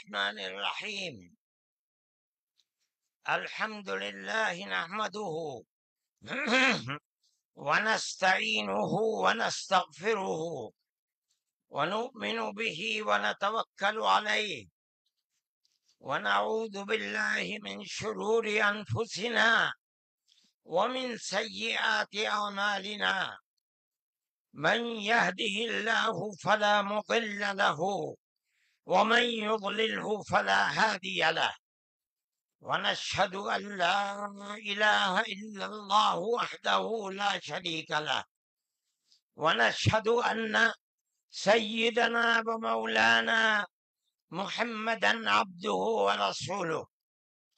الرحمن الرحيم. الحمد لله نحمده ونستعينه ونستغفره ونؤمن به ونتوكل عليه ونعوذ بالله من شرور أنفسنا ومن سيئات أعمالنا. من يهده الله فلا مضل له ومن يضلله فلا هادي له. ونشهد أن لا إله إلا الله وحده لا شريك له. ونشهد أن سيدنا ومولانا محمدا عبده ورسوله.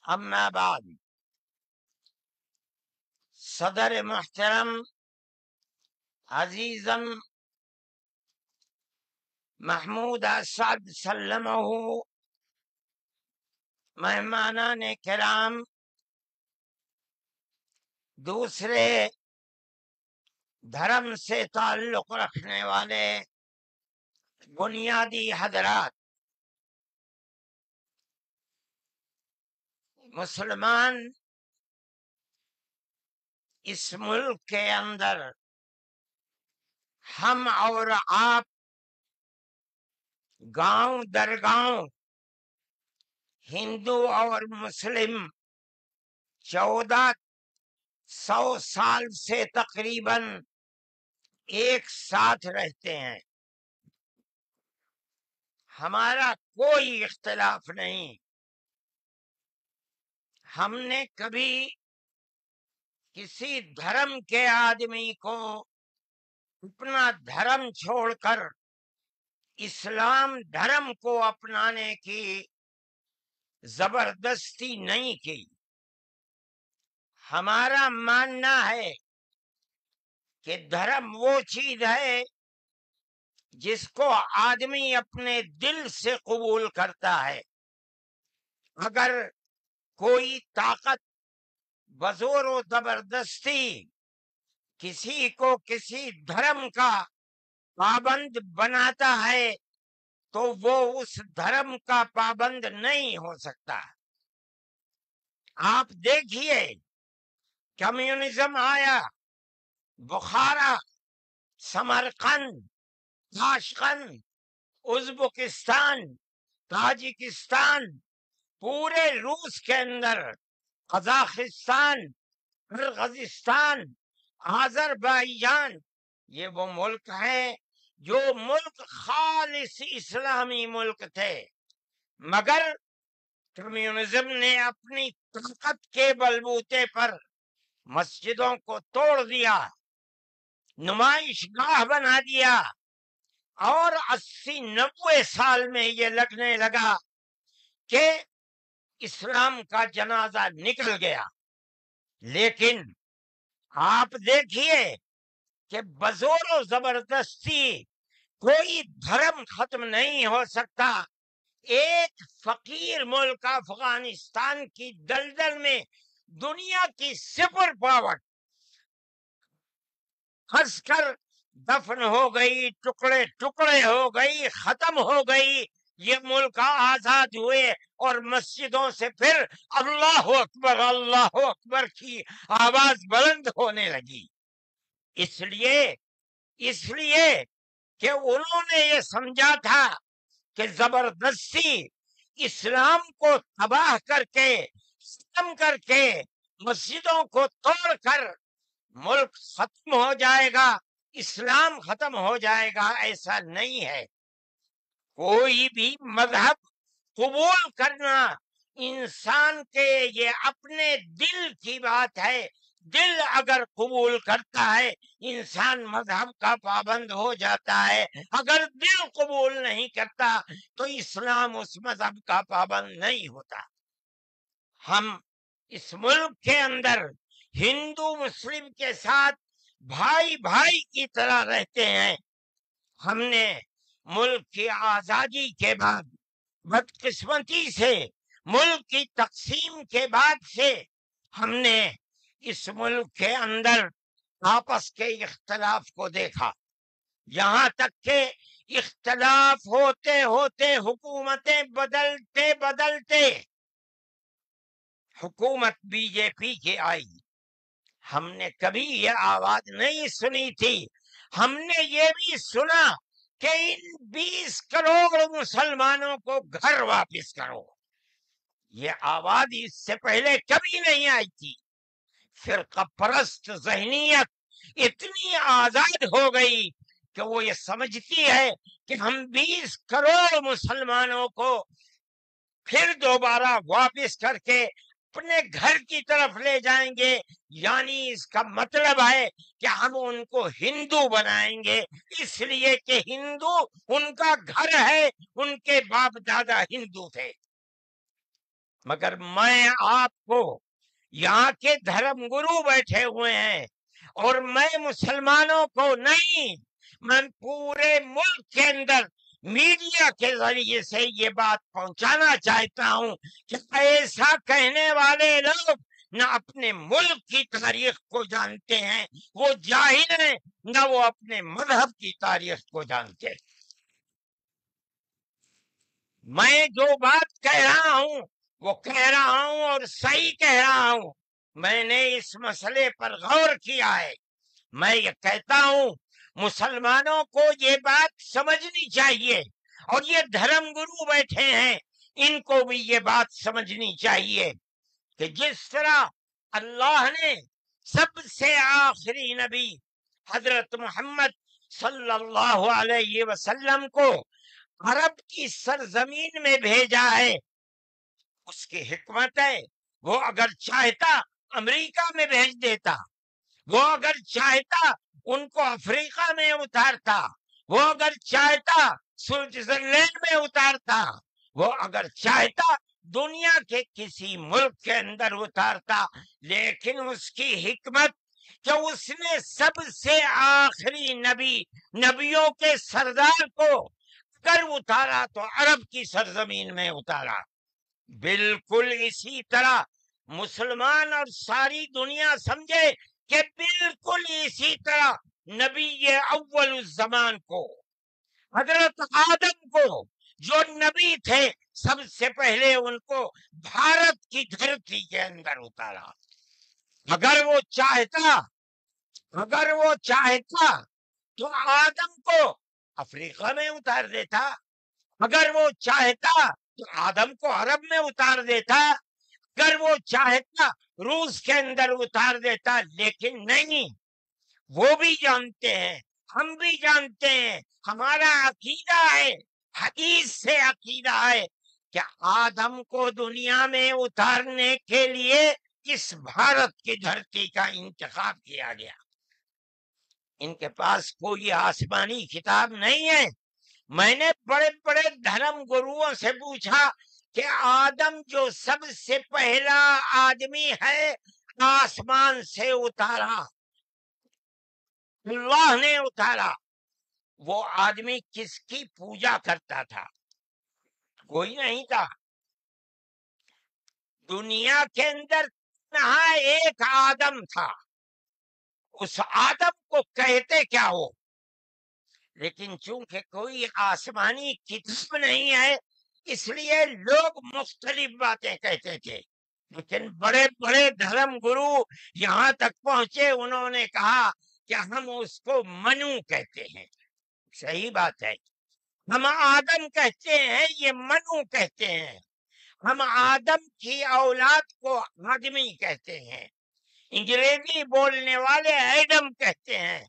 أما بعد، صدر محترم عزیزم محمود اسعد سلمہ، مہمانان کرام، دوسرے دھرم سے تعلق رکھنے والے بنیادی حضرات، مسلمان اس ملک کے اندر ہم اور آپ گاؤں در گاؤں، ہندو اور مسلم 1400 سال سے تقریباً ایک ساتھ رہتے ہیں. ہمارا کوئی اختلاف نہیں. ہم نے کبھی کسی دھرم کے آدمی کو اپنا دھرم چھوڑ کر اسلام دھرم کو اپنانے کی زبردستی نہیں کی. ہمارا ماننا ہے کہ دھرم وہ چیز ہے جس کو آدمی اپنے دل سے قبول کرتا ہے. اگر کوئی طاقت بزور و زبردستی کسی کو کسی دھرم کا پابند بناتا ہے تو وہ اس دھرم کا پابند نہیں ہو سکتا. آپ دیکھیے، کمیونزم آیا، بخارا، سمرقند، تاشقند، ازبکستان، تاجکستان، پورے روس کے اندر، قزاقستان، قرغیزستان، آذربائیجان، یہ وہ ملک ہیں جو ملک خالص اسلامی ملک تھے، مگر کمیونزم نے اپنی طاقت کے بلبوتے پر مسجدوں کو توڑ دیا، نمائش گاہ بنا دیا، اور 80-90 سال میں یہ لگنے لگا کہ اسلام کا جنازہ نکل گیا. لیکن آپ دیکھیے کہ بزور و زبردستی کوئی دھرم ختم نہیں ہو سکتا. ایک فقیر ملک افغانستان کی دلدل میں دنیا کی سپر پاور پھنس کر دفن ہو گئی، ٹکڑے ٹکڑے ہو گئی، ختم ہو گئی. یہ ملک آزاد ہوئے اور مسجدوں سے پھر اللہ اکبر کی آواز بلند ہونے لگی. اس لیے کہ انہوں نے یہ سمجھا تھا کہ زبردستی اسلام کو تباہ کر کے، ختم کر کے، مسجدوں کو توڑ کر ملک ختم ہو جائے گا، اسلام ختم ہو جائے گا. ایسا نہیں ہے. کوئی بھی مذہب قبول کرنا انسان کے یہ اپنے دل کی بات ہے. دل اگر قبول کرتا ہے انسان مذہب کا پابند ہو جاتا ہے. اگر دل قبول نہیں کرتا تو اسلام اس مذہب کا پابند نہیں ہوتا. ہم اس ملک کے اندر ہندو مسلم کے ساتھ بھائی بھائی کی طرح رہتے ہیں. ہم نے ملک کی آزادی کے بعد بدقسمتی سے ملک کی تقسیم کے بعد سے ہم نے اس ملک کے اندر آپس کے اختلاف کو دیکھا. یہاں تک کہ اختلاف ہوتے ہوتے حکومتیں بدلتے بدلتے حکومت بی جے پی کی آئی، ہم نے کبھی یہ آواز نہیں سنی تھی. ہم نے یہ بھی سنا کہ ان 20 کروڑ مسلمانوں کو گھر واپس کرو. یہ آواز اس سے پہلے کبھی نہیں آئی تھی. فرقہ پرست ذہنیت اتنی آزاد ہو گئی کہ وہ یہ سمجھتی ہے کہ ہم 20 کروڑ مسلمانوں کو پھر دوبارہ واپس کر کے اپنے گھر کی طرف لے جائیں گے، یعنی اس کا مطلب ہے کہ ہم ان کو ہندو بنائیں گے، اس لیے کہ ہندو ان کا گھر ہے، ان کے باپ دادا ہندو تھے. مگر میں آپ کو، یہاں کے دھرم گرو بیٹھے ہوئے ہیں اور میں مسلمانوں کو نہیں، میں پورے ملک کے اندر میڈیا کے ذریعے سے یہ بات پہنچانا چاہتا ہوں کہ ایسا کہنے والے لوگ نہ اپنے ملک کی تاریخ کو جانتے ہیں، وہ جاہل ہیں، نہ وہ اپنے مذہب کی تاریخ کو جانتے ہیں. میں جو بات کہہ رہا ہوں وہ کہہ رہا ہوں اور صحیح کہہ رہا ہوں. میں نے اس مسئلے پر غور کیا ہے. میں یہ کہتا ہوں مسلمانوں کو یہ بات سمجھنی چاہیے، اور یہ دھرم گرو بیٹھے ہیں ان کو بھی یہ بات سمجھنی چاہیے کہ جس طرح اللہ نے سب سے آخری نبی حضرت محمد صلی اللہ علیہ وسلم کو عرب کی سرزمین میں بھیجا ہے، اس کی حکمت ہے. وہ اگر چاہتا امریکہ میں بھیج دیتا، وہ اگر چاہتا ان کو افریقہ میں اتارتا، وہ اگر چاہتا سوئٹزرلینڈ میں اتارتا، وہ اگر چاہتا دنیا کے کسی ملک کے اندر اتارتا، لیکن اس کی حکمت کہ اس نے سب سے آخری نبی، نبیوں کے سردار کو اگر اتارا تو عرب کی سرزمین میں اتارا. بالکل اسی طرح مسلمان اور ساری دنیا سمجھے کہ بالکل اسی طرح نبی اول الزمان کو، حضرت آدم کو جو نبی تھے، سب سے پہلے ان کو بھارت کی دھرتی کے اندر اتارا. اگر وہ چاہتا تو آدم کو افریقہ میں اتار دیتا، اگر وہ چاہتا تو آدم کو عرب میں اتار دیتا، اگر وہ چاہتا روس کے اندر اتار دیتا. لیکن نہیں، وہ بھی جانتے ہیں، ہم بھی جانتے ہیں، ہمارا عقیدہ ہے، حدیث سے عقیدہ ہے کہ آدم کو دنیا میں اتارنے کے لیے اس بھارت کی دھرتی کا انتخاب کیا گیا. ان کے پاس کوئی آسمانی کتاب نہیں ہے. میں نے بڑے بڑے دھرم گروؤں سے پوچھا کہ آدم جو سب سے پہلا آدمی ہے آسمان سے اتارا، اللہ نے اتارا، وہ آدمی کس کی پوجا کرتا تھا؟ کوئی نہیں تھا. دنیا کے اندر نہ ایک آدم تھا. اس آدم کو کہتے کیا ہو؟ لیکن چونکہ کوئی آسمانی کتاب نہیں ہے، اس لیے لوگ مختلف باتیں کہتے تھے. لیکن بڑے بڑے دھرم گرو یہاں تک پہنچے، انہوں نے کہا کہ ہم اس کو منو کہتے ہیں. صحیح بات ہے، ہم آدم کہتے ہیں، یہ منو کہتے ہیں. ہم آدم کی اولاد کو آدمی کہتے ہیں. انگریزی بولنے والے ایڈم کہتے ہیں،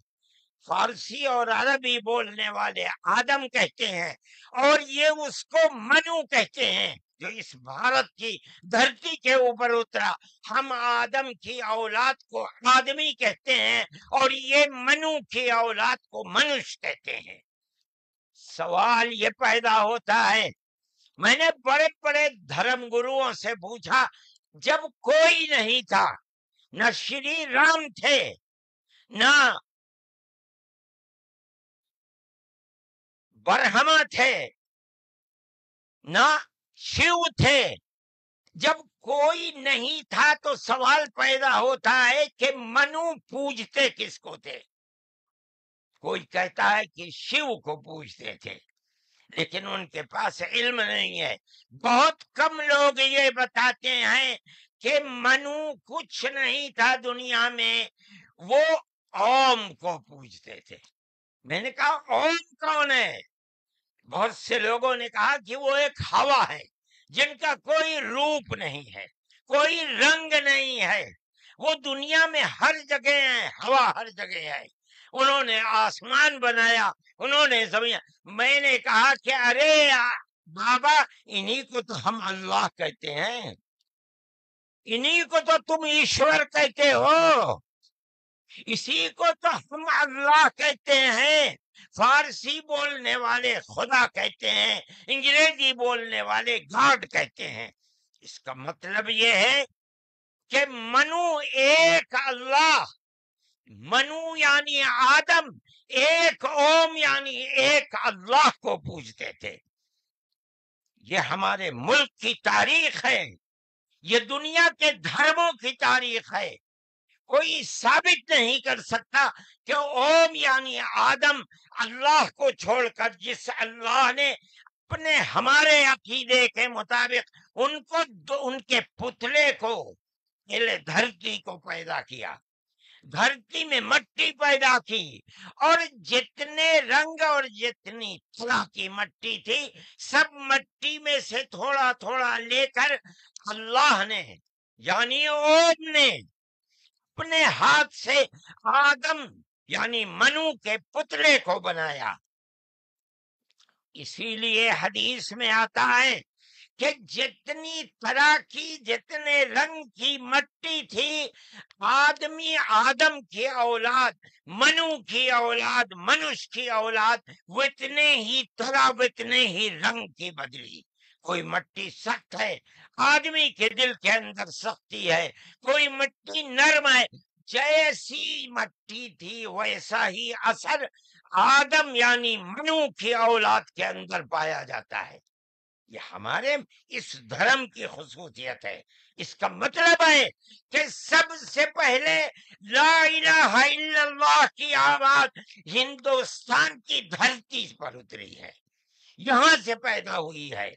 فارسی اور عربی بولنے والے آدم کہتے ہیں، اور یہ اس کو منو کہتے ہیں جو اس بھارت کی دھرتی کے اوپر اترا. ہم آدم کی اولاد کو آدمی کہتے ہیں اور یہ منو کی اولاد کو منش کہتے ہیں. سوال یہ پیدا ہوتا ہے، میں نے بڑے بڑے دھرم گروؤں سے پوچھا، جب کوئی نہیں تھا، نہ شری رام تھے، نہ برہما تھے، نہ شیو تھے، جب کوئی نہیں تھا تو سوال پیدا ہوتا ہے کہ منو پوجتے کس کو تھے؟ کوئی کہتا ہے کہ شیو کو پوجتے تھے، لیکن ان کے پاس علم نہیں ہے۔ بہت کم لوگ یہ بتاتے ہیں کہ منو کچھ نہیں تھا دنیا میں، وہ اوم کو پوجتے تھے۔ میں نے کہا اوم کون ہے؟ بہت سے لوگوں نے کہا کہ وہ ایک ہوا ہے جن کا کوئی روپ نہیں ہے، کوئی رنگ نہیں ہے، وہ دنیا میں ہر جگہ ہے، ہوا ہر جگہ ہے۔ انہوں نے آسمان بنایا، انہوں نے زمین۔ میں نے کہا کہ ارے بابا، انہی کو تو ہم اللہ کہتے ہیں، انہی کو تو تم ایشور کہتے ہو، اسی کو تو ہم اللہ کہتے ہیں۔ فارسی بولنے والے خدا کہتے ہیں، انگریزی بولنے والے گاڈ کہتے ہیں۔ اس کا مطلب یہ ہے کہ منو ایک اللہ، منو یعنی آدم، ایک اوم یعنی ایک اللہ کو پوجتے تھے۔ یہ ہمارے ملک کی تاریخ ہے، یہ دنیا کے دھرموں کی تاریخ ہے۔ کوئی ثابت نہیں کر سکتا کہ اوم یعنی آدم اللہ کو چھوڑ کر جس اللہ نے اپنے ہمارے عقیدے کے مطابق ان کے پتلے کو، پہلے دھرتی کو پیدا کیا، دھرتی میں مٹی پیدا کی، اور جتنے رنگ اور جتنی طرح کی مٹی تھی، سب مٹی میں سے تھوڑا تھوڑا لے کر اللہ نے یعنی اوم نے اپنے ہاتھ سے آدم یعنی منو کے پتلے کو بنایا۔ اسی لیے حدیث میں آتا ہے کہ جتنی طرح کی، جتنے رنگ کی مٹی تھی، آدم کی اولاد، منو کی اولاد، منش کی اولاد اتنے ہی طرح، اتنے ہی رنگ کی بدلی۔ کوئی مٹی سخت ہے، آدمی کے دل کے اندر سختی ہے، کوئی مٹی نرم ہے۔ جیسی مٹی تھی ویسا ہی اثر آدم یعنی منو کی اولاد کے اندر پایا جاتا ہے۔ یہ ہمارے اس دھرم کی خصوصیت ہے۔ اس کا مطلب ہے کہ سب سے پہلے لا الہ الا اللہ کی آواز ہندوستان کی دھرتی پر اتری ہے، یہاں سے پیدا ہوئی ہے۔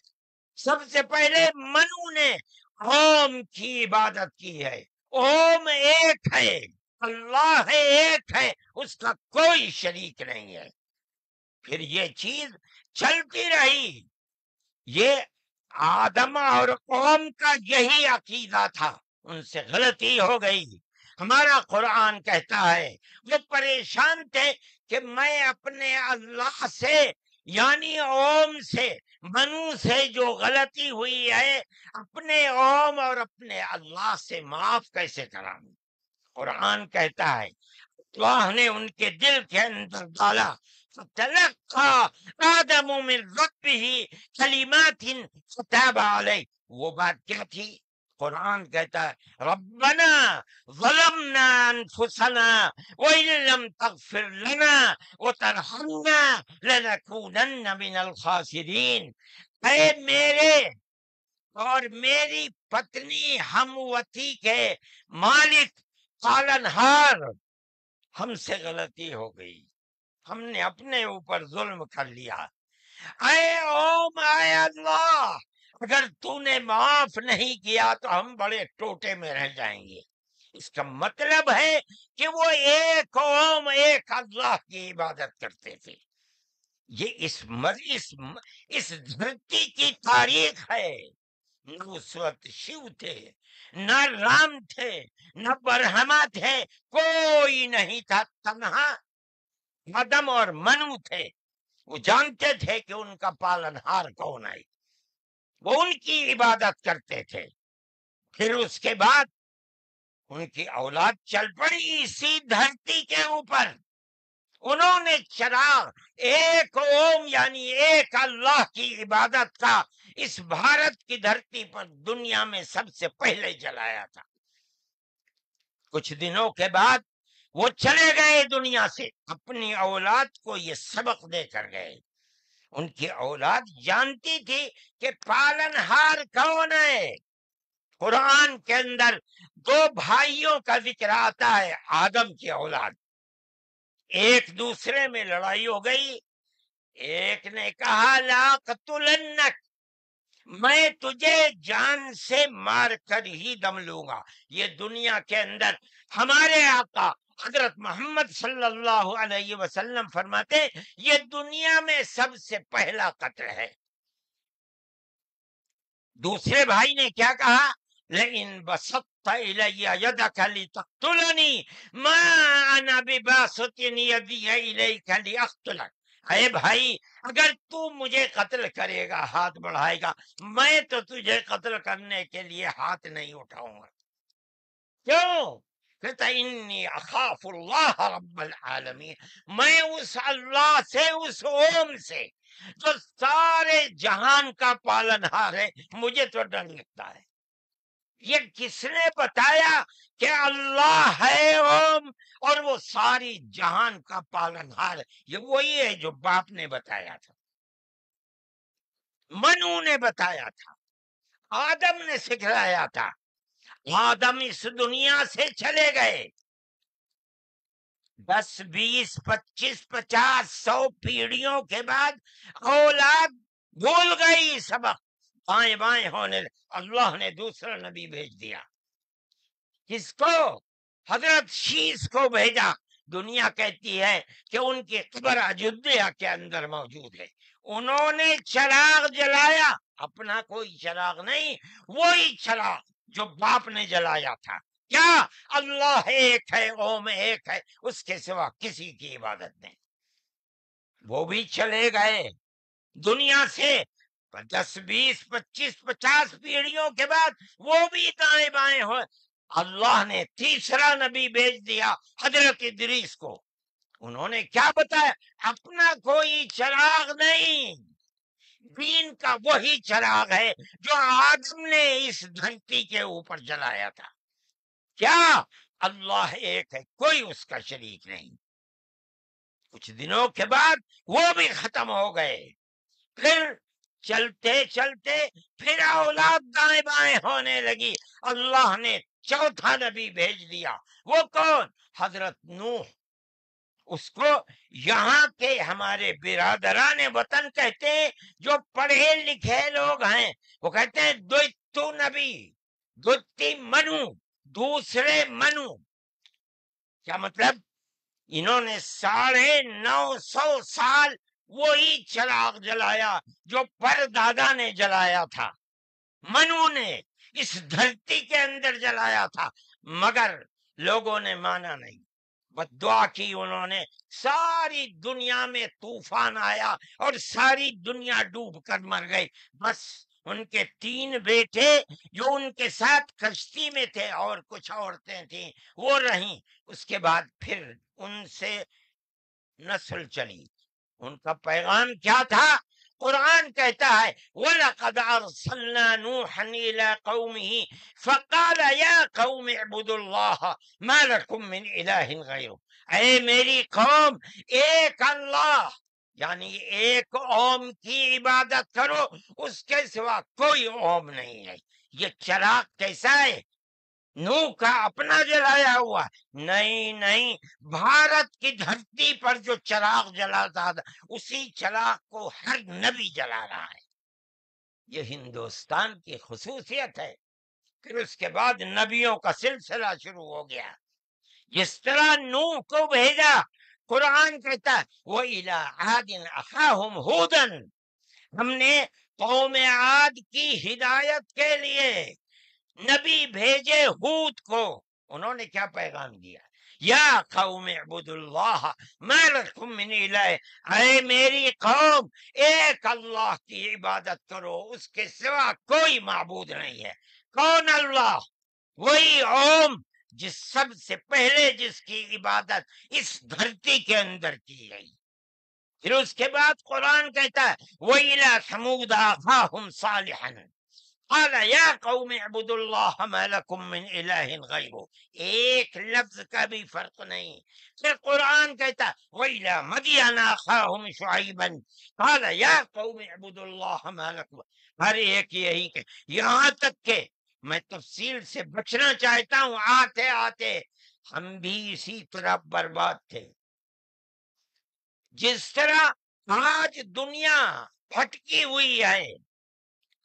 سب سے پہلے منو نے اوم کی عبادت کی ہے۔ اوم ایک ہے، اللہ ہے، ایک ہے، اس کا کوئی شریک نہیں ہے۔ پھر یہ چیز چلتی رہی۔ یہ آدم اور قوم کا یہی عقیدہ تھا، ان سے غلطی ہو گئی۔ ہمارا قرآن کہتا ہے وہ پریشان تھے کہ میں اپنے اللہ سے یعنی اوم سے، منو سے جو غلطی ہوئی ہے، اپنے اوم اور اپنے اللہ سے معاف کیسے کراؤں۔ قرآن کہتا ہے اللہ نے ان کے دل کے اندر ڈالا، فَتَلَقَّى آدَمُ مِن رَبِّهِ كَلِمَاتٍ فَتَابَ عَلَيْهِ۔ وہ بات کیا تھی؟ قرآن کہتا ہے ربنا ظلمنا انفسنا وَإِن لَّمْ تَغْفِرْ لَنَا وَتَرْحَمْنَا لَنَكُونَنَّ مِنَ الْخَاسِرِينَ۔ اے میرے اور میری پتنی ہموتی کے مالک پالنہار، ہم سے غلطی ہو گئی، ہم نے اپنے اوپر ظلم کر لیا۔ اے اوم، اے اللہ، اگر تو نے معاف نہیں کیا تو ہم بڑے ٹوٹے میں رہ جائیں گے۔ اس کا مطلب ہے کہ وہ ایک اوم، ایک اللہ کی عبادت کرتے تھے۔ یہ اس دھرتی کی تاریخ ہے۔ نہ اس وقت شیو تھے، نہ رام تھے، نہ برہما تھے، کوئی نہیں تھا، تنہا آدم اور منو تھے۔ وہ جانتے تھے کہ ان کا پالنہار کون ہے، وہ ان کی عبادت کرتے تھے۔ پھر اس کے بعد ان کی اولاد چل پڑی اسی دھرتی کے اوپر، انہوں نے چراغ ایک اوم یعنی ایک اللہ کی عبادت کا اس بھارت کی دھرتی پر دنیا میں سب سے پہلے جلایا تھا۔ کچھ دنوں کے بعد وہ چلے گئے دنیا سے، اپنی اولاد کو یہ سبق دے کر گئے۔ ان کی اولاد جانتی تھی کہ پالنہار کون ہے۔ قرآن کے اندر دو بھائیوں کا ذکر آتا ہے، آدم کی اولاد، ایک دوسرے میں لڑائی ہو گئی. ایک نے کہا لا قتلنک، میں تجھے جان سے مار کر ہی دم لوں گا. یہ دنیا کے اندر ہمارے آقا حضرت محمد صلی اللہ علیہ وسلم فرماتے یہ دنیا میں سب سے پہلا قتل ہے. دوسرے بھائی نے کیا کہا؟ لئن بسطت الی یدک لتقتلنی ما انا بباسط یدی الیک لاقتلک. اے بھائی اگر تو مجھے قتل کرے گا، ہاتھ بڑھائے گا، میں تو تجھے قتل کرنے کے لیے ہاتھ نہیں اٹھاؤں گا. کیوں؟ کہتا انی اخاف اللہ رب العالمین، میں اس اللہ سے، اس اوم سے جو سارے جہان کا پالنہار ہے، مجھے تو ڈر لگتا ہے. یہ کس نے بتایا کہ اللہ ہے اوم اور وہ ساری جہان کا پالنہار ہے؟ یہ وہی ہے جو باپ نے بتایا تھا، منو نے بتایا تھا، آدم نے سکھلایا تھا. آدم اس دنیا سے چلے گئے، 10 20 25 50 100 پیڑھیوں کے بعد اولاد بھول گئی سبق، بائیں بائیں ہونے اللہ نے دوسرا نبی بھیج دیا. کس کو؟ حضرت شیس کو بھیجا. دنیا کہتی ہے کہ ان کی قبر اجودھیا کے اندر موجود ہے. انہوں نے چراغ جلایا، اپنا کوئی چراغ نہیں، وہی چراغ جو باپ نے جلایا تھا. کیا؟ اللہ ایک ہے، اوم ایک ہے، اس کے سوا کسی کی عبادت نہیں. وہ بھی چلے گئے دنیا سے 10 20 25 50 پیڑھیوں کے بعد، وہ بھی دائیں بائیں ہوئے. اللہ نے تیسرا نبی بھیج دیا حضرت ادریس کو. انہوں نے کیا بتایا؟ اپنا کوئی چراغ نہیں، دین کا وہی چراغ ہے جو آدم نے اس دھرتی کے اوپر جلایا تھا. کیا؟ اللہ ایک ہے، کوئی اس کا شریک نہیں. کچھ دنوں کے بعد وہ بھی ختم ہو گئے. پھر چلتے چلتے پھر اولاد دائیں بائیں ہونے لگی. اللہ نے چوتھا نبی بھیج دیا. وہ کون؟ حضرت نوح. اس کو یہاں کے ہمارے برادران وطن کہتے ہیں، جو پڑھے لکھے لوگ ہیں وہ کہتے ہیں دوتو نبی، دوتی منو، دوسرے منو. کیا مطلب؟ انہوں نے 950 سال وہی چراغ جلایا جو پر دادا نے جلایا تھا، منو نے اس دھرتی کے اندر جلایا تھا، مگر لوگوں نے مانا نہیں. بس دعا کی انہوں نے، ساری دنیا میں طوفان آیا اور ساری دنیا ڈوب کر مر گئی. بس ان کے 3 بیٹے جو ان کے ساتھ کشتی میں تھے اور کچھ عورتیں تھیں وہ رہیں. اس کے بعد پھر ان سے نسل چلی. ان کا پیغام کیا تھا؟ قرآن کہتا ہے وَلَقَدْ أَرْسَلْنَا نُوحًا إِلَىٰ قَوْمِهِ فَقَالَ يَا قَوْمِ اعْبُدُوا اللَّهَ مَا لَكُم مِّنْ إِلَٰهٍ غَيْرُهُ. اے میری قوم، ایک اللہ یعنی ایک اوم کی عبادت کرو، اس کے سوا کوئی اوم نہیں ہے. یہ چراغ کیسا ہے؟ نوح کا اپنا جلایا ہوا؟ نہیں، بھارت کی دھرتی پر جو چراغ جلاتا تھا اسی چراغ کو ہر نبی جلا رہا ہے. یہ ہندوستان کی خصوصیت ہے. پھر اس کے بعد نبیوں کا سلسلہ شروع ہو گیا. جس طرح نوح کو بھیجا، قرآن کہتا ہے وَإِلَىٰ عَادٍ أَخَاهُمْ هُودًا، ہم نے قوم عاد کی ہدایت کے لیے نبی بھیجے ہود کو. انہوں نے کیا پیغام دیا؟ یا قوم اعبدوا اللہ ما لکم من الہ، اے میری قوم ایک اللہ کی عبادت کرو، اس کے سوا کوئی معبود نہیں ہے. کون اللہ؟ وہی اوم جس سب سے پہلے جس کی عبادت اس دھرتی کے اندر کی گئی. پھر اس کے بعد قرآن کہتا ہے وَإِلَىٰ ثَمُودَ أَخَاهُمْ صَالِحًا قال یا قوم اعبدوا اللہ ما لکم من الہ غیرہ. ایک لفظ کا بھی فرق نہیں. پھر قرآن کہتا وَإِلَىٰ مَدْيَنَ أَخَاهُمْ شُعَيْبًا قال یا قوم اعبدوا اللہ ما لکم. ہر ایک یہی کہ یہاں تک کہ میں تفصیل سے بچنا چاہتا ہوں، آتے آتے ہم بھی اسی طرح برباد تھے. جس طرح آج دنیا بھٹکی ہوئی ہے،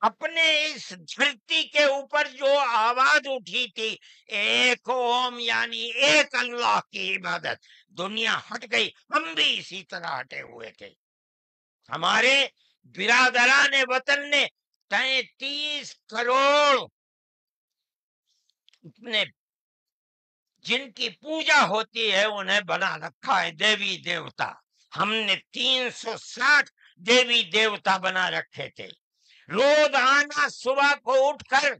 اپنے اس دھرتی کے اوپر جو آواز اٹھی تھی ایک اوم یعنی ایک اللہ کی عبادت، دنیا ہٹ گئی، ہم بھی اسی طرح ہٹے ہوئے تھے۔ ہمارے برادران وطن نے 33 کروڑ اپنے جن کی پوجا ہوتی ہے انہیں بنا رکھا ہے دیوی دیوتا۔ ہم نے 360 دیوی دیوتا بنا رکھے تھے۔ روزانہ صبح کو اٹھ کر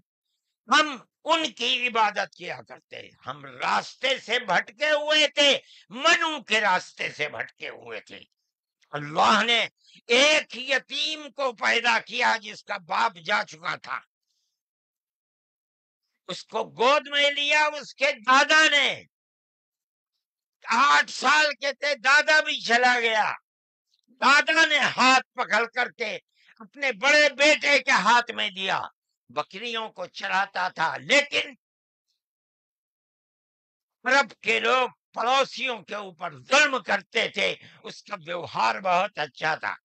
ہم ان کی عبادت کیا کرتے، ہم راستے سے بھٹکے ہوئے تھے، منو کے راستے سے بھٹکے ہوئے تھے۔ اللہ نے ایک یتیم کو پیدا کیا جس کا باپ جا چکا تھا، اس کو گود میں لیا اس کے دادا نے، 8 سال کے تھے، دادا بھی چلا گیا، دادا نے ہاتھ پکڑ کر کے اپنے بڑے بیٹے کے ہاتھ میں دیا، بکریوں کو چراتا تھا، لیکن عرب کے لوگ پڑوسیوں کے اوپر ظلم کرتے تھے، اس کا ویوہار بہت اچھا تھا،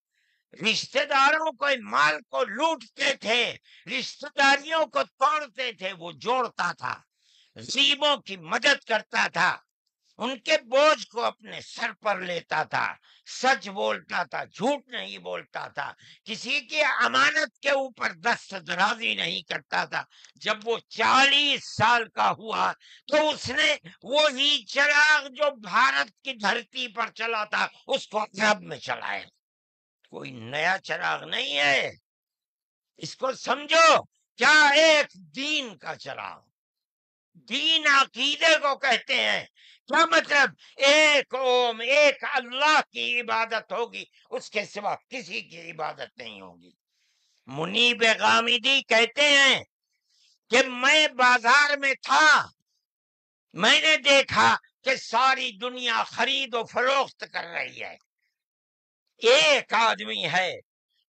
رشتہ داروں کو مال کو لوٹتے تھے، رشتہ داریوں کو توڑتے تھے، وہ جوڑتا تھا، غریبوں کی مدد کرتا تھا، ان کے بوجھ کو اپنے سر پر لیتا تھا، سچ بولتا تھا، جھوٹ نہیں بولتا تھا، کسی کی امانت کے اوپر دست درازی نہیں کرتا تھا۔ جب وہ 40 سال کا ہوا تو اس نے وہی چراغ جو بھارت کی دھرتی پر چلا تھا اس کو عرب میں چلایا، کوئی نیا چراغ نہیں ہے، اس کو سمجھو، کیا ایک دین کا چراغ، دین عقیدے کو کہتے ہیں، کیا مطلب؟ ایک اوم ایک اللہ کی عبادت ہوگی، اس کے سوا کسی کی عبادت نہیں ہوگی۔ منیب غامدی کہتے ہیں کہ میں بازار میں تھا، میں نے دیکھا کہ ساری دنیا خرید و فروخت کر رہی ہے، ایک آدمی ہے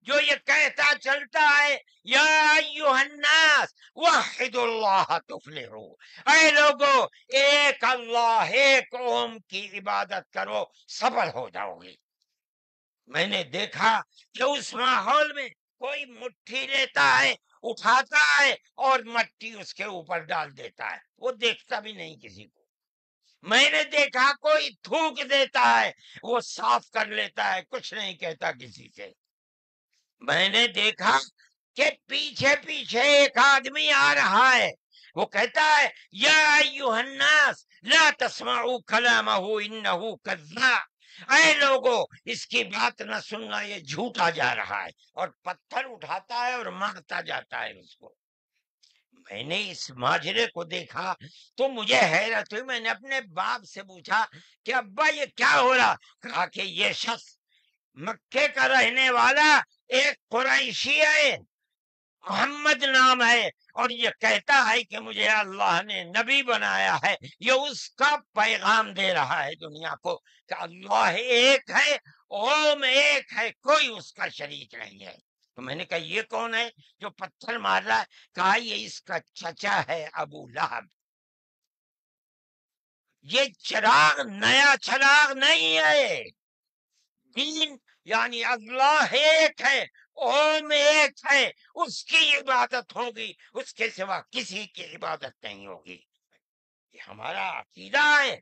جو یہ کہتا چلتا ہے یا ایھا الناس وحد اللہ تفلحو، اے لوگو ایک اللہ ایک اوم کی عبادت کرو سفل ہو جاؤ گے۔ میں نے دیکھا کہ اس ماحول میں کوئی مٹھی لیتا ہے، اٹھاتا ہے اور مٹی اس کے اوپر ڈال دیتا ہے، وہ دیکھتا بھی نہیں کسی کو۔ میں نے دیکھا کوئی تھوک دیتا ہے، وہ صاف کر لیتا ہے، کچھ نہیں کہتا کسی سے۔ میں نے دیکھا کہ پیچھے پیچھے ایک آدمی آ رہا ہے، وہ کہتا ہے یا ایھا الناس لا تسمعوا کلامہ انہ کذاب، اے لوگو اس کی بات نہ سننا، یہ جھوٹا جا رہا ہے، اور پتھر اٹھاتا ہے اور مارتا جاتا ہے اس کو۔ میں نے اس ماجرے کو دیکھا تو مجھے حیرت ہوئی، میں نے اپنے باپ سے پوچھا کہ ابا یہ کیا ہو رہا؟ کہا کہ یہ شخص مکے کا رہنے والا ایک قریشی ہے، محمد نام ہے، اور یہ کہتا ہے کہ مجھے اللہ نے نبی بنایا ہے، یہ اس کا پیغام دے رہا ہے دنیا کو کہ اللہ ایک ہے، اوم ایک ہے، کوئی اس کا شریک نہیں ہے۔ تو میں نے کہا یہ کون ہے جو پتھر مار رہا ہے؟ کہا یہ اس کا چچا ہے ابو لہب۔ یہ چراغ نیا چراغ نہیں ہے، دین یعنی اللہ ایک ہے، اوم ایک ہے، اس کی عبادت ہوگی، اس کے سوا کسی کی عبادت نہیں ہوگی۔ یہ ہمارا عقیدہ ہے،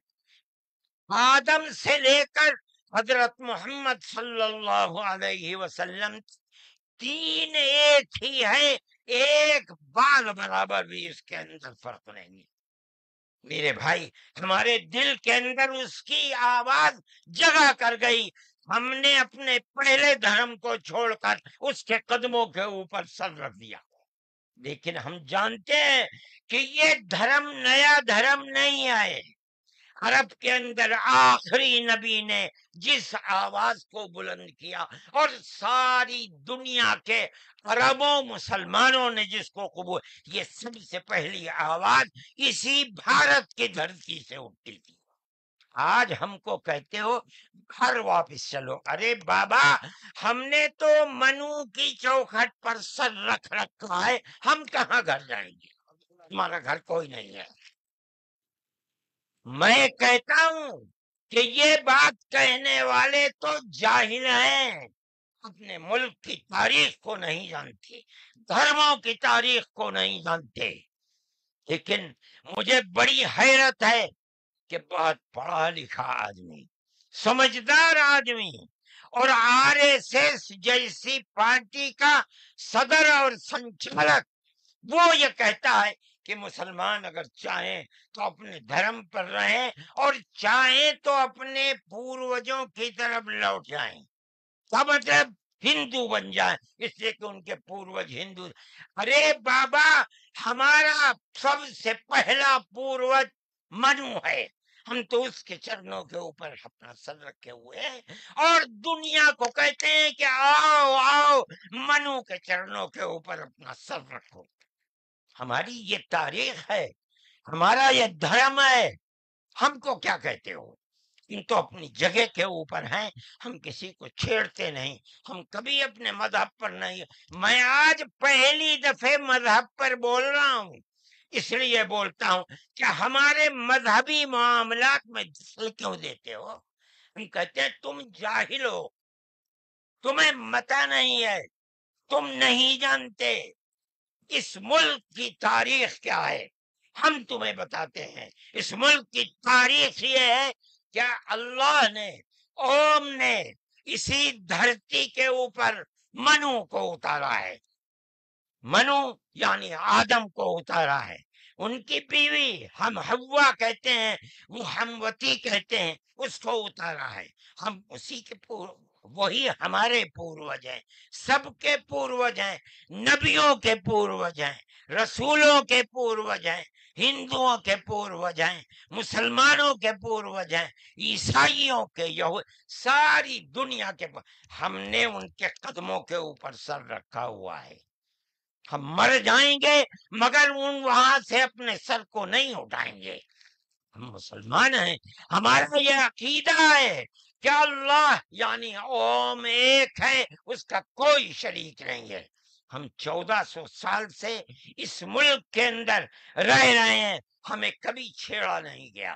آدم سے لے کر حضرت محمد صلی اللہ علیہ وسلم تین ایک ہی ہے، ایک بال برابر بھی اس کے اندر فرق نہیں ہے۔ میرے بھائی ہمارے دل کے اندر اس کی آواز جگہ کر گئی، ہم نے اپنے پہلے دھرم کو چھوڑ کر اس کے قدموں کے اوپر سر رکھ دیا، لیکن ہم جانتے ہیں کہ یہ دھرم نیا دھرم نہیں آئے۔ عرب کے اندر آخری نبی نے جس آواز کو بلند کیا اور ساری دنیا کے عربوں مسلمانوں نے جس کو قبول، یہ سب سے پہلی آواز اسی بھارت کی دھرتی سے اٹھتی تھی۔ آج ہم کو کہتے ہو گھر واپس چلو، ارے بابا ہم نے تو منو کی چوکھٹ پر سر رکھ رکھا ہے، ہم کہاں گھر جائیں گے؟ ہمارا گھر کوئی نہیں ہے۔ میں کہتا ہوں کہ یہ بات کہنے والے تو جاہل ہیں، اپنے ملک کی تاریخ کو نہیں جانتے، دھرموں کی تاریخ کو نہیں جانتے۔ لیکن مجھے بڑی حیرت ہے کہ بہت پڑھا لکھا آدمی، سمجھدار آدمی، اور RSS جیسی پارٹی کا صدر اور سنچالک، وہ یہ کہتا ہے کہ مسلمان اگر چاہیں تو اپنے دھرم پر رہیں اور چاہیں تو اپنے پوروجوں کی طرف لوٹ جائیں، کا مطلب ہندو بن جائیں، اس لیے کہ ان کے پوروج ہندو۔ ارے بابا، ہمارا سب سے پہلا پوروج منو ہے، ہم تو اس کے چرنوں کے اوپر اپنا سر رکھے ہوئے ہیں، اور دنیا کو کہتے ہیں کہ آؤ آؤ منو کے چرنوں کے اوپر اپنا سر رکھو۔ ہماری یہ تاریخ ہے، ہمارا یہ دھرم ہے، ہم کو کیا کہتے ہو؟ ان تو اپنی جگہ کے اوپر ہیں، ہم کسی کو چھیڑتے نہیں، ہم کبھی اپنے مذہب پر نہیں۔ میں آج پہلی دفعہ مذہب پر بول رہا ہوں، اس لیے بولتا ہوں کہ ہمارے مذہبی معاملات میں دخل کیوں دیتے ہو؟ ہم کہتے ہیں تم جاہل ہو، تمہیں متا نہیں ہے، تم نہیں جانتے اس ملک کی تاریخ کیا ہے، ہم تمہیں بتاتے ہیں۔ اس ملک کی تاریخ یہ ہے کہ اللہ نے، اوم نے اسی دھرتی کے اوپر منو کو اتارا ہے، منو یعنی آدم کو اتارا ہے، ان کی بیوی ہم حوا کہتے ہیں، وہ ہموتی کہتے ہیں، اس کو اتارا ہے۔ ہم اسی کے وہی ہمارے پوروج ہیں، سب کے پوروج ہیں، نبیوں کے پوروج ہیں، رسولوں کے پوروج ہیں، ہندوؤں کے پوروج ہیں، مسلمانوں کے پوروج ہیں، عیسائیوں کے، ساری دنیا کے ہم نے ان کے قدموں کے اوپر سر رکھا ہوا ہے۔ ہم مر جائیں گے مگر وہاں سے اپنے سر کو نہیں اٹھائیں گے۔ ہم مسلمان ہیں، ہمارا یہ عقیدہ ہے کہ اللہ یعنی اوم ایک ہے، اس کا کوئی شریک نہیں ہے۔ ہم 1400 سال سے اس ملک کے اندر رہ رہے ہیں، ہمیں کبھی چھیڑا نہیں گیا،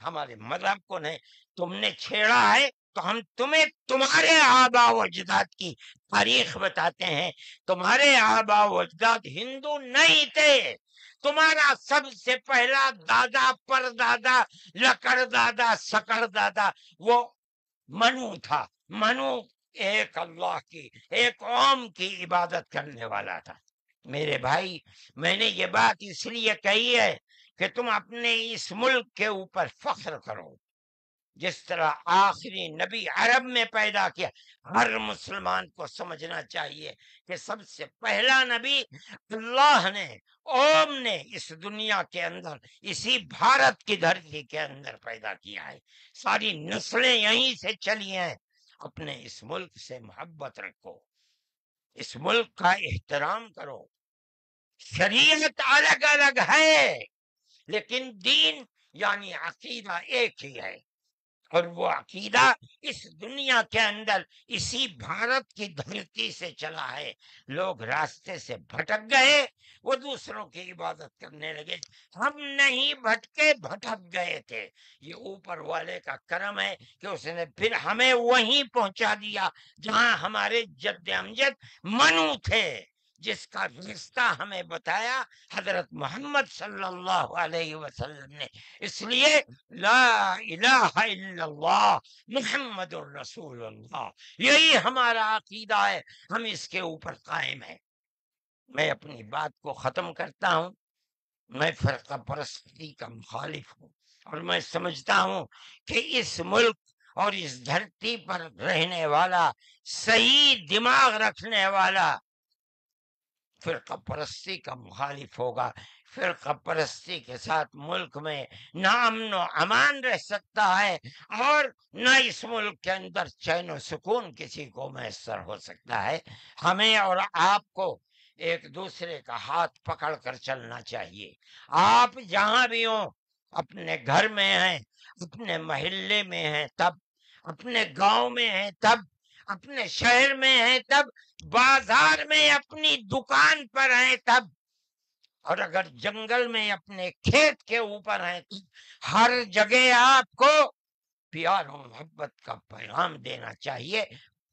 ہمارے مذہب کو نہیں۔ تم نے چھیڑا ہے تو ہم تمہیں تمہارے آبا و اجداد کی تاریخ بتاتے ہیں۔ تمہارے آبا و اجداد ہندو نہیں تھے، تمہارا سب سے پہلا دادا پر دادا لکڑ دادا سکڑ دادا وہ منو تھا۔ منو ایک اللہ کی، ایک اوم کی عبادت کرنے والا تھا۔ میرے بھائی، میں نے یہ بات اس لیے کہی ہے کہ تم اپنے اس ملک کے اوپر فخر کرو، جس طرح آخری نبی عرب میں پیدا کیا۔ ہر مسلمان کو سمجھنا چاہیے کہ سب سے پہلا نبی اللہ نے، اوم نے اس دنیا کے اندر اسی بھارت کی دھرتی کے اندر پیدا کیا ہے، ساری نسلیں یہیں سے چلی ہیں۔ اپنے اس ملک سے محبت رکھو، اس ملک کا احترام کرو۔ شریعت الگ الگ ہے لیکن دین یعنی عقیدہ ایک ہی ہے، اور وہ عقیدہ اس دنیا کے اندر اسی بھارت کی دھرتی سے چلا ہے۔ لوگ راستے سے بھٹک گئے، وہ دوسروں کی عبادت کرنے لگے، ہم نہیں بھٹکے، بھٹک گئے تھے۔ یہ اوپر والے کا کرم ہے کہ اس نے پھر ہمیں وہیں پہنچا دیا جہاں ہمارے جد امجد منو تھے، جس کا رستہ ہمیں بتایا حضرت محمد صلی اللہ علیہ وسلم نے۔ اس لیے لا الہ الا اللہ محمد الرسول اللہ، یہی ہمارا عقیدہ ہے، ہم اس کے اوپر قائم ہیں۔ میں اپنی بات کو ختم کرتا ہوں۔ میں فرقہ پرستی کا مخالف ہوں، اور میں سمجھتا ہوں کہ اس ملک اور اس دھرتی پر رہنے والا، صحیح دماغ رکھنے والا فرقہ پرستی کا مخالف ہوگا۔ فرقہ پرستی کے ساتھ ملک میں نہ امن و امان رہ سکتا ہے، اور نہ اس ملک کے اندر چین و سکون کسی کو میسر ہو سکتا ہے۔ ہمیں اور آپ کو ایک دوسرے کا ہاتھ پکڑ کر چلنا چاہیے۔ آپ جہاں بھی ہوں، اپنے گھر میں ہیں، اپنے محلے میں ہیں تب، اپنے گاؤں میں ہیں تب، اپنے شہر میں ہیں تب، بازار میں اپنی دکان پر ہیں تب، اور اگر جنگل میں اپنے کھیت کے اوپر ہیں تو ہر جگہ آپ کو پیار و محبت کا پیغام دینا چاہیے،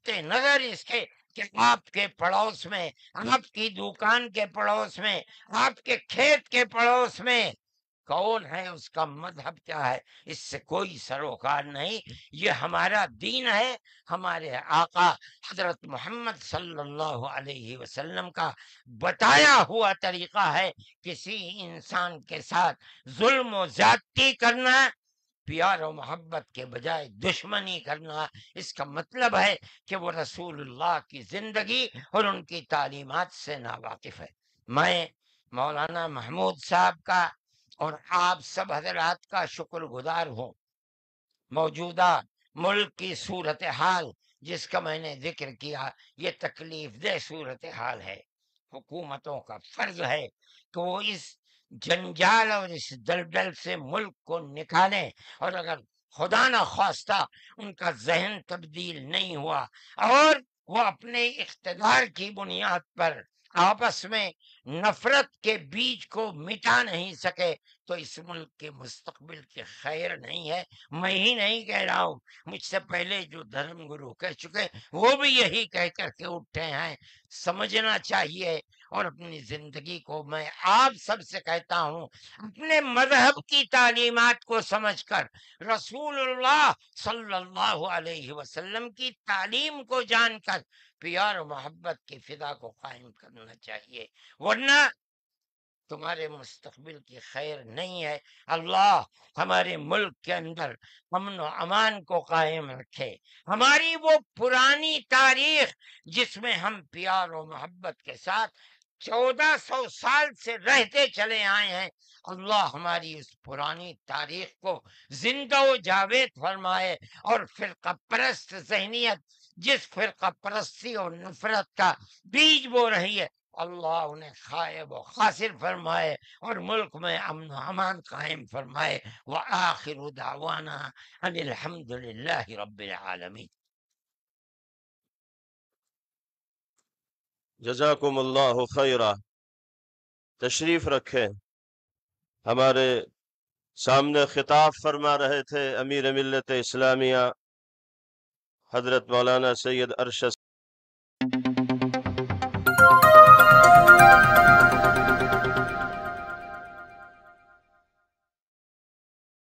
نظر اس کے کہ آپ کے پڑوس میں، آپ کی دکان کے پڑوس میں، آپ کے کھیت کے پڑوس میں کون ہے، اس کا مذہب کیا ہے، اس سے کوئی سروکار نہیں۔ یہ ہمارا دین ہے، ہمارے آقا حضرت محمد صلی اللہ علیہ وسلم کا بتایا ہوا طریقہ ہے۔ کسی انسان کے ساتھ ظلم و زیادتی کرنا، پیار و محبت کے بجائے دشمنی کرنا، اس کا مطلب ہے کہ وہ رسول اللہ کی زندگی اور ان کی تعلیمات سے ناواقف ہے۔ میں مولانا محمود صاحب کا اور آپ سب حضرات کا شکر گزار ہوں۔ موجودہ ملک کی صورتحال جس کا میں نے ذکر کیا، یہ تکلیف دہ صورتحال ہے۔ حکومتوں کا فرض ہے کہ وہ اس جنجال اور اس دلدل سے ملک کو نکالیں، اور اگر خدا نہ خواستہ ان کا ذہن تبدیل نہیں ہوا اور وہ اپنے اقتدار کی بنیاد پر آپس میں نفرت کے بیج کو مٹا نہیں سکے تو اس ملک کے مستقبل کے خیر نہیں ہے۔ میں ہی نہیں کہہ رہا ہوں، مجھ سے پہلے جو دھرم گرو کہہ چکے وہ بھی یہی کہہ کر کے اٹھے ہیں۔ سمجھنا چاہیے، اور اپنی زندگی کو میں آپ سب سے کہتا ہوں، اپنے مذہب کی تعلیمات کو سمجھ کر، رسول اللہ صلی اللہ علیہ وسلم کی تعلیم کو جان کر پیار و محبت کی فضا کو قائم کرنا چاہیے، ورنہ تمہارے مستقبل کی خیر نہیں ہے۔ اللہ ہمارے ملک کے اندر امن و امان کو قائم رکھے۔ ہماری وہ پرانی تاریخ جس میں ہم پیار و محبت کے ساتھ 1400 سال سے رہتے چلے آئے ہیں، اللہ ہماری اس پرانی تاریخ کو زندہ و جاوید فرمائے، اور فرقہ پرست ذہنیت جس فرقہ پرستی اور نفرت کا بیج بو رہی ہے، اللہ انہیں خائب و خاسر فرمائے، اور ملک میں امن و امان قائم فرمائے۔ وآخر دعوانا ان الحمد للہ رب العالمین۔ جزاکم اللہ خیرہ۔ تشریف رکھیں۔ ہمارے سامنے خطاب فرما رہے تھے امیر ملت اسلامیہ حضرت مولانا سید ارشد